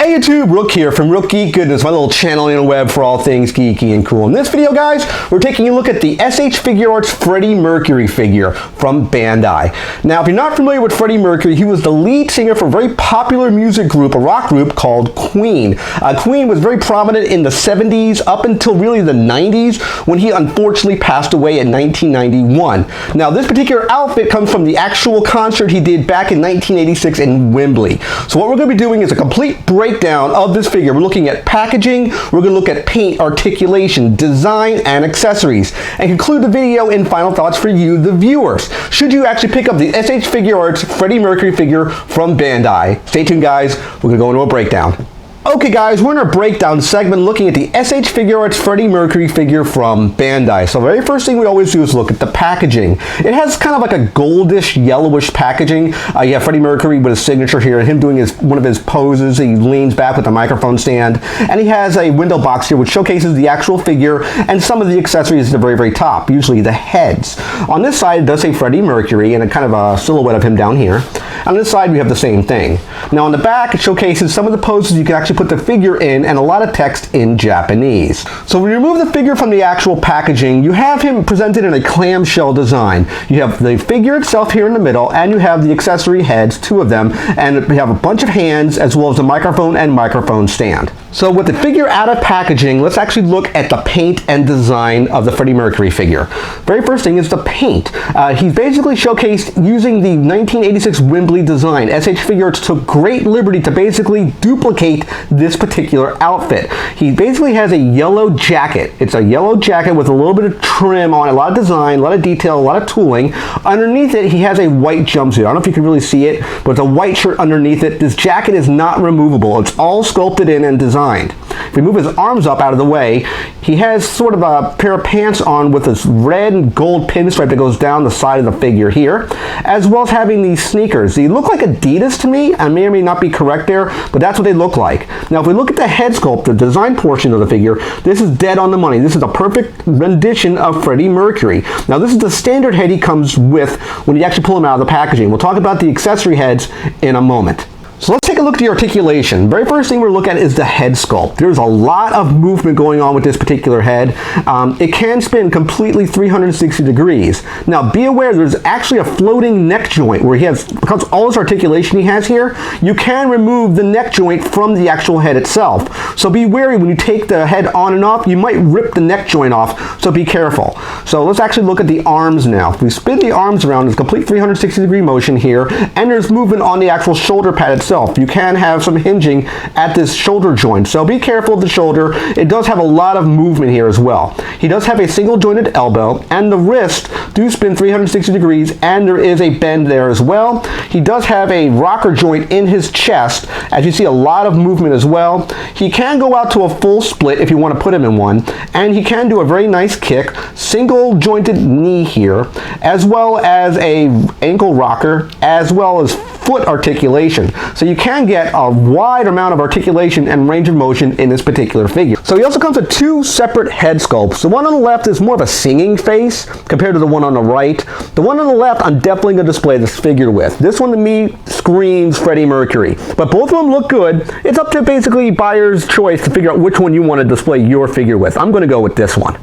Hey YouTube, Rook here from Rook Geek Goodness, my little channel on the web for all things geeky and cool. In this video, guys, we're taking a look at the Figuarts Freddie Mercury figure from Bandai. Now, if you're not familiar with Freddie Mercury, he was the lead singer for a very popular music group, a rock group called Queen. Queen was very prominent in the 70s up until really the 90s when he unfortunately passed away in 1991. Now, this particular outfit comes from the actual concert he did back in 1986 in Wembley. So what we're going to be doing is a complete breakdown of this figure. We're looking at packaging, we're going to look at paint, articulation, design, and accessories, and conclude the video in final thoughts for you, the viewers. Should you actually pick up the Figuarts Freddie Mercury figure from Bandai? Stay tuned, guys. We're going to go into a breakdown. Okay guys, we're in our breakdown segment looking at the Figuarts Freddie Mercury figure from Bandai. So the very first thing we always do is look at the packaging. It has kind of like a goldish, yellowish packaging. You have Freddie Mercury with his signature here, and him doing one of his poses. He leans back with a microphone stand, and he has a window box here which showcases the actual figure and some of the accessories at the very, very top, usually the heads. On this side, it does say Freddie Mercury and a kind of a silhouette of him down here. On this side, we have the same thing. Now on the back, it showcases some of the poses you can actually put the figure in and a lot of text in Japanese. So when you remove the figure from the actual packaging, you have him presented in a clamshell design. You have the figure itself here in the middle, and you have the accessory heads, two of them, and we have a bunch of hands as well as a microphone and microphone stand. So with the figure out of packaging, let's actually look at the paint and design of the Freddie Mercury figure. Very first thing is the paint. He's basically showcased using the 1986 Wembley design. Figuarts took great liberty to basically duplicate this particular outfit. He basically has a yellow jacket. It's a yellow jacket with a little bit of trim on it, a lot of design, a lot of detail, a lot of tooling. Underneath it, he has a white jumpsuit. I don't know if you can really see it, but it's a white shirt underneath it. This jacket is not removable. It's all sculpted in and designed. If we move his arms up out of the way, he has sort of a pair of pants on with this red and gold pinstripe that goes down the side of the figure here, as well as having these sneakers. They look like Adidas to me. I may or may not be correct there, but that's what they look like. Now, if we look at the head sculpt, the design portion of the figure, this is dead on the money. This is a perfect rendition of Freddie Mercury. Now, this is the standard head he comes with when you actually pull him out of the packaging. We'll talk about the accessory heads in a moment. So let's take a look at the articulation. Very first thing we're looking at is the head sculpt. There's a lot of movement going on with this particular head. It can spin completely 360 degrees. Now be aware there's actually a floating neck joint where he has, because all this articulation he has here, you can remove the neck joint from the actual head itself. So be wary when you take the head on and off, you might rip the neck joint off, so be careful. So let's actually look at the arms now. If we spin the arms around, there's a complete 360 degree motion here, and there's movement on the actual shoulder pad itself. You can have some hinging at this shoulder joint, so be careful of the shoulder. It does have a lot of movement here as well. He does have a single jointed elbow, and the wrist do spin 360 degrees, and there is a bend there as well. He does have a rocker joint in his chest, as you see, a lot of movement as well. He can go out to a full split if you want to put him in one, and he can do a very nice kick, single jointed knee here, as well as a ankle rocker, as well as foot articulation. So you can get a wide amount of articulation and range of motion in this particular figure. So he also comes with two separate head sculpts. The one on the left is more of a singing face compared to the one on the right. The one on the left I'm definitely going to display this figure with. This one to me screams Freddie Mercury. But both of them look good. It's up to basically buyer's choice to figure out which one you want to display your figure with. I'm going to go with this one.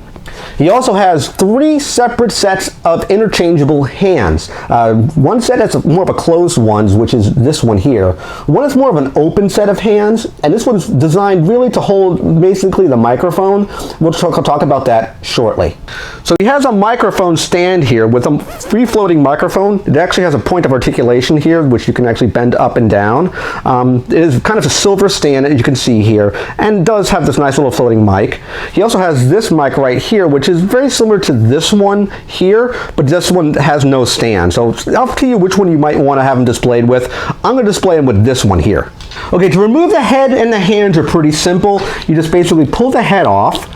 He also has three separate sets of interchangeable hands. One set is more of a closed ones, which is this one here. One is more of an open set of hands, and this one's designed really to hold basically the microphone. We'll talk about that shortly. So he has a microphone stand here with a free-floating microphone. It actually has a point of articulation here, which you can actually bend up and down. It is kind of a silver stand, as you can see here, and does have this nice little floating mic. He also has this mic right here, which is very similar to this one here, but this one has no stand. So it's up to you which one you might want to have them displayed with. I'm going to display them with this one here. Okay, to remove the head and the hands are pretty simple. You just basically pull the head off,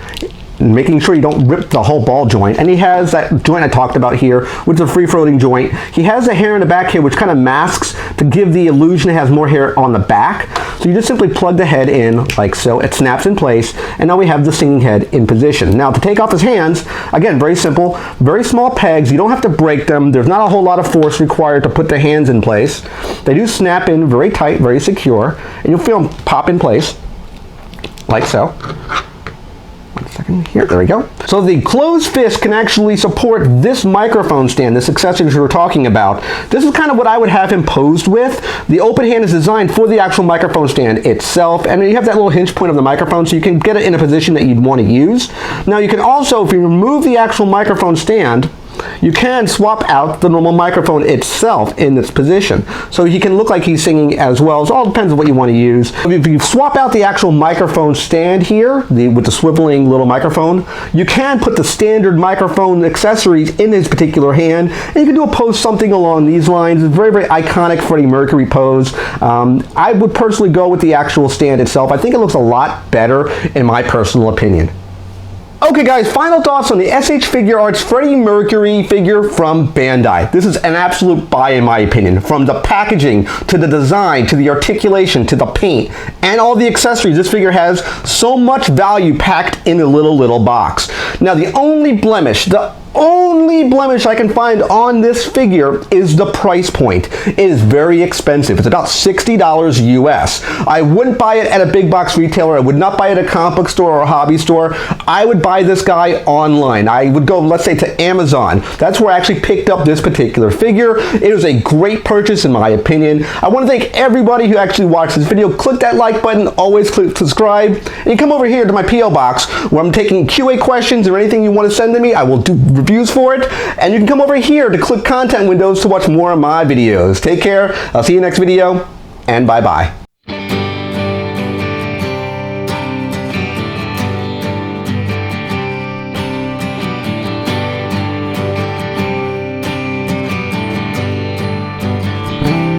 making sure you don't rip the whole ball joint. And he has that joint I talked about here, which is a free-floating joint. He has the hair in the back here, which kind of masks to give the illusion it has more hair on the back. So you just simply plug the head in like so. It snaps in place, and now we have the singing head in position. Now to take off his hands, again, very simple, very small pegs. You don't have to break them. There's not a whole lot of force required to put the hands in place. They do snap in very tight, very secure, and you'll feel them pop in place like so. One second here, there we go. So the closed fist can actually support this microphone stand, this accessory we were talking about. This is kind of what I would have him posed with. The open hand is designed for the actual microphone stand itself, and you have that little hinge point of the microphone so you can get it in a position that you'd want to use. Now you can also, if you remove the actual microphone stand, you can swap out the normal microphone itself in this position. So he can look like he's singing as well. So it all depends on what you want to use. If you swap out the actual microphone stand here, with the swiveling little microphone, you can put the standard microphone accessories in his particular hand, and you can do a pose something along these lines. It's a very, very iconic Freddie Mercury pose. I would personally go with the actual stand itself. I think it looks a lot better in my personal opinion. Okay guys, final thoughts on the SH Figuarts Freddie Mercury figure from Bandai. This is an absolute buy in my opinion. From the packaging, to the design, to the articulation, to the paint, and all the accessories, this figure has so much value packed in a little box. Now the only blemish I can find on this figure is the price point. It is very expensive. It's about $60 US. I wouldn't buy it at a big box retailer. I would not buy it at a comic book store or a hobby store. I would buy this guy online. I would go, let's say, to Amazon. That's where I actually picked up this particular figure. It was a great purchase in my opinion. I want to thank everybody who actually watched this video. Click that like button, always click subscribe, and you come over here to my P.O. Box where I'm taking QA questions or anything you want to send to me. I will do reviews for it, and you can come over here to click content windows to watch more of my videos. Take care, I'll see you next video, and bye-bye.